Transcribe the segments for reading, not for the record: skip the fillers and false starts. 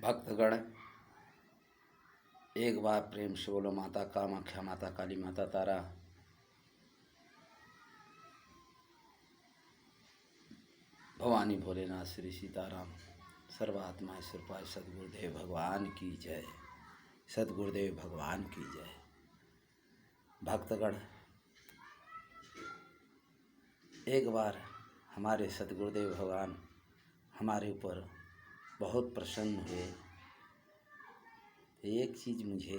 भक्तगण एक बार प्रेम से बोलो माता कामाख्या, माता काली, माता तारा। भवानी भोलेनाथ, श्री सीताराम, सर्वात्मा ईश्वर सदगुरुदेव भगवान की जय। सदगुरुदेव भगवान की जय। भक्तगण एक बार हमारे सदगुरुदेव भगवान हमारे ऊपर बहुत प्रसन्न हुए। एक चीज़ मुझे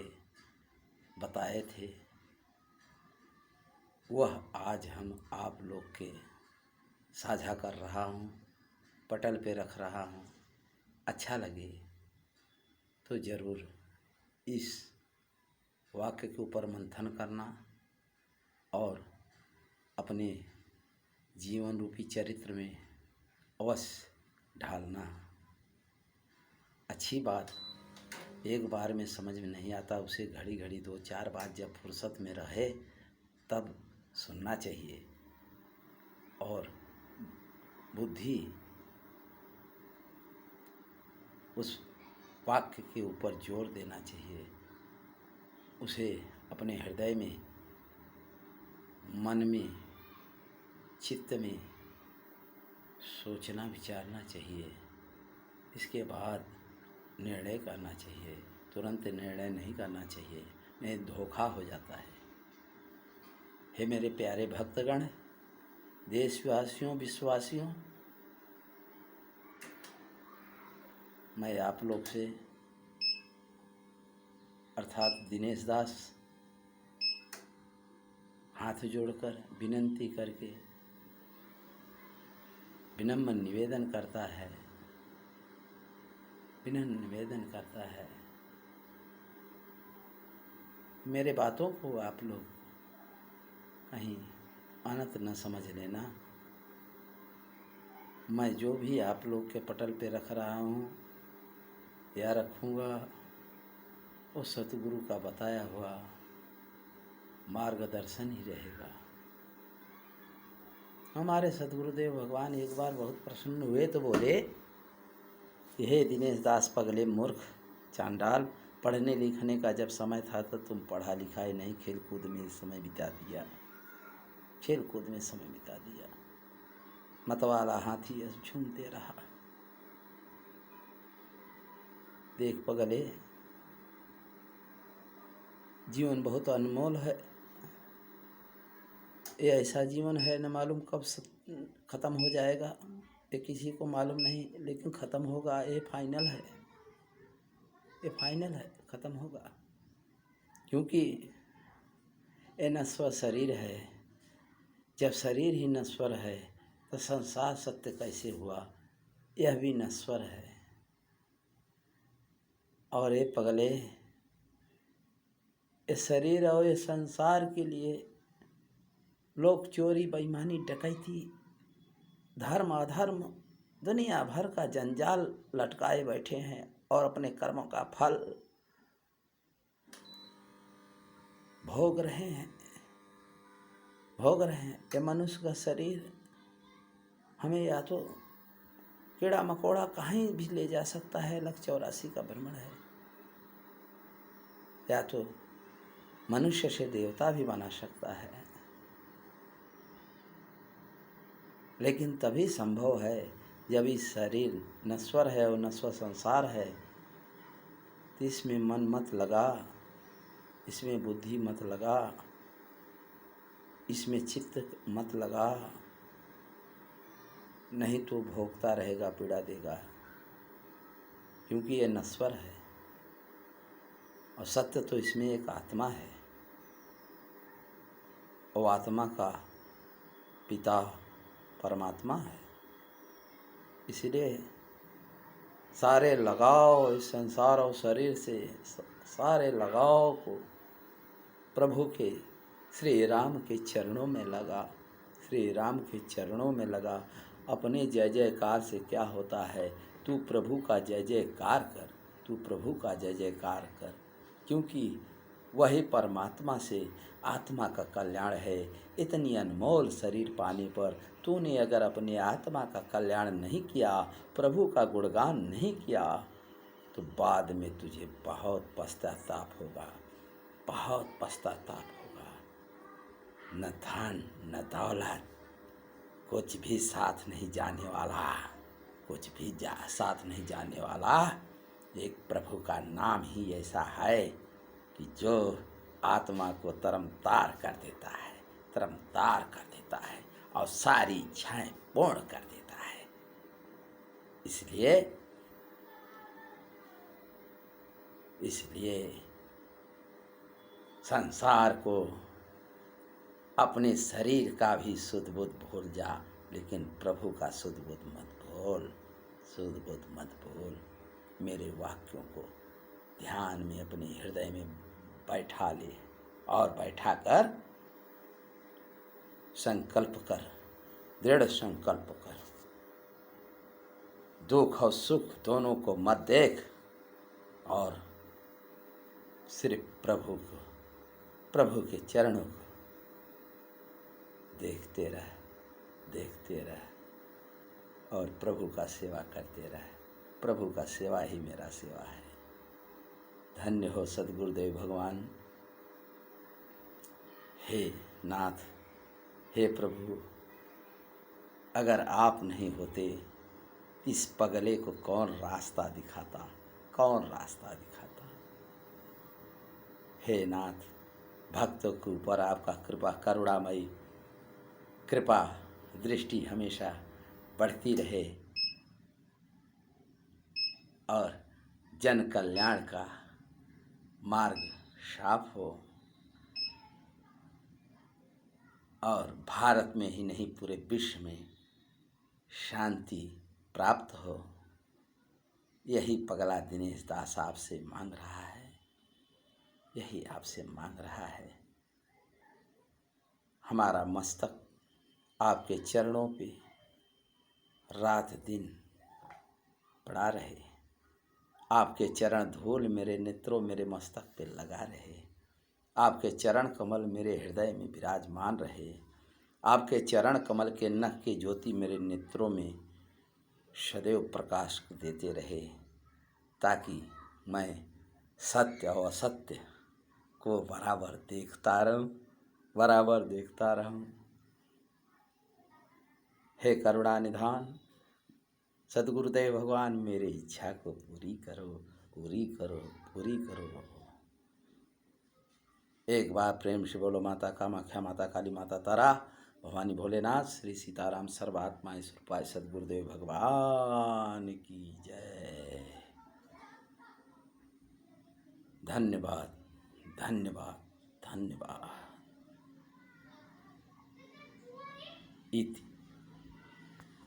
बताए थे, वह आज हम आप लोग के साझा कर रहा हूँ, पटल पे रख रहा हूँ। अच्छा लगे तो ज़रूर इस वाक्य के ऊपर मंथन करना और अपने जीवन रूपी चरित्र में अवश्य ढालना। अच्छी बात एक बार में समझ में नहीं आता, उसे घड़ी घड़ी 2-4 बार जब फुर्सत में रहे तब सुनना चाहिए और बुद्धि उस वाक्य के ऊपर जोर देना चाहिए। उसे अपने हृदय में, मन में, चित्त में सोचना विचारना चाहिए। इसके बाद निर्णय करना चाहिए। तुरंत निर्णय नहीं करना चाहिए, नहीं धोखा हो जाता है। हे मेरे प्यारे भक्तगण, देशवासियों, विश्वासियों, मैं आप लोग से अर्थात दिनेश दास हाथ जोड़कर विनंती करके विनम्र निवेदन करता है, मेरे बातों को आप लोग कहीं अनंत न समझ लेना। मैं जो भी आप लोग के पटल पे रख रहा हूँ या रखूँगा, वो सतगुरु का बताया हुआ मार्गदर्शन ही रहेगा। हमारे सतगुरुदेव भगवान एक बार बहुत प्रसन्न हुए तो बोले, हे दिनेश दास पगले मूर्ख चांडाल, पढ़ने लिखने का जब समय था तो तुम पढ़ा लिखा ही नहीं, खेल कूद में समय बिता दिया। मतवाला हाथी झूमते रहा। देख पगले, जीवन बहुत अनमोल है। ये ऐसा जीवन है, न मालूम कब ख़त्म हो जाएगा, ये किसी को मालूम नहीं, लेकिन ख़त्म होगा। ये फाइनल है, ख़त्म होगा। क्योंकि ये नश्वर शरीर है। जब शरीर ही नश्वर है तो संसार सत्य कैसे हुआ? यह भी नश्वर है। और ये पगले, ये शरीर और ये संसार के लिए लोग चोरी, बेईमानी, डकैती, धर्म अधर्म, दुनिया भर का जंजाल लटकाए बैठे हैं और अपने कर्मों का फल भोग रहे हैं। ये मनुष्य का शरीर हमें या तो कीड़ा मकोड़ा कहीं भी ले जा सकता है, 184 का भ्रमण है, या तो मनुष्य से देवता भी बना सकता है। लेकिन तभी संभव है जब इस शरीर नश्वर है और नश्वर संसार है, तो इसमें मन मत लगा, इसमें बुद्धि मत लगा, इसमें चित्त मत लगा, नहीं तो भोगता रहेगा, पीड़ा देगा। क्योंकि ये नश्वर है और सत्य तो इसमें एक आत्मा है और आत्मा का पिता परमात्मा है। इसलिए सारे लगाव इस संसार और शरीर से, सारे लगाव को प्रभु के श्री राम के चरणों में लगा। अपने जय जयकार से क्या होता है? तू प्रभु का जय जयकार कर, क्योंकि वही परमात्मा से आत्मा का कल्याण है। इतनी अनमोल शरीर पाने पर तूने अगर अपने आत्मा का कल्याण नहीं किया, प्रभु का गुणगान नहीं किया, तो बाद में तुझे बहुत पश्चाताप होगा, बहुत पश्चाताप होगा। न धन न दौलत कुछ भी साथ नहीं जाने वाला, कुछ भी साथ नहीं जाने वाला। एक प्रभु का नाम ही ऐसा है कि जो आत्मा को तरमतार कर देता है, तरमतार कर देता है और सारी इच्छाएं पूर्ण कर देता है। इसलिए संसार को, अपने शरीर का भी शुद्ध बुद्ध भूल जा, लेकिन प्रभु का शुद्ध बुद्ध मत भूल, शुद्ध बुद्ध मत भूल। मेरे वाक्यों को ध्यान में अपने हृदय में बैठा ले और बैठा कर संकल्प कर, दृढ़ संकल्प कर। दुख और सुख दोनों को मत देख और सिर्फ प्रभु को, प्रभु के चरणों को देखते रह, देखते रह और प्रभु का सेवा करते रह। प्रभु का सेवा ही मेरा सेवा है। धन्य हो सद्गुरुदेव भगवान। हे नाथ, हे प्रभु, अगर आप नहीं होते इस पगले को कौन रास्ता दिखाता, कौन रास्ता दिखाता। हे नाथ, भक्तों के ऊपर आपका कृपा, करुणामयी कृपा दृष्टि हमेशा बढ़ती रहे और जन कल्याण का मार्ग साफ हो और भारत में ही नहीं पूरे विश्व में शांति प्राप्त हो। यही पगला दिनेश दास आपसे मांग रहा है, यही आपसे मांग रहा है। हमारा मस्तक आपके चरणों पे रात दिन पड़ा रहे, आपके चरण धूल मेरे नेत्रों, मेरे मस्तक पे लगा रहे, आपके चरण कमल मेरे हृदय में विराजमान रहे, आपके चरण कमल के नख की ज्योति मेरे नेत्रों में सदैव प्रकाश देते रहे, ताकि मैं सत्य और असत्य को बराबर देखता रहूं, बराबर देखता रहूं। हे करुणा निधान सद्गुरुदेव भगवान, मेरी इच्छा को पूरी करो, पूरी करो, पूरी करो। एक बार प्रेम से बोलो माता कामाख्या, माता काली, माता तारा, भवानी भोलेनाथ, श्री सीताराम सर्वात्मा स्वरूपाय सद्गुरुदेव भगवान की जय। धन्यवाद, धन्यवाद, धन्यवाद। इति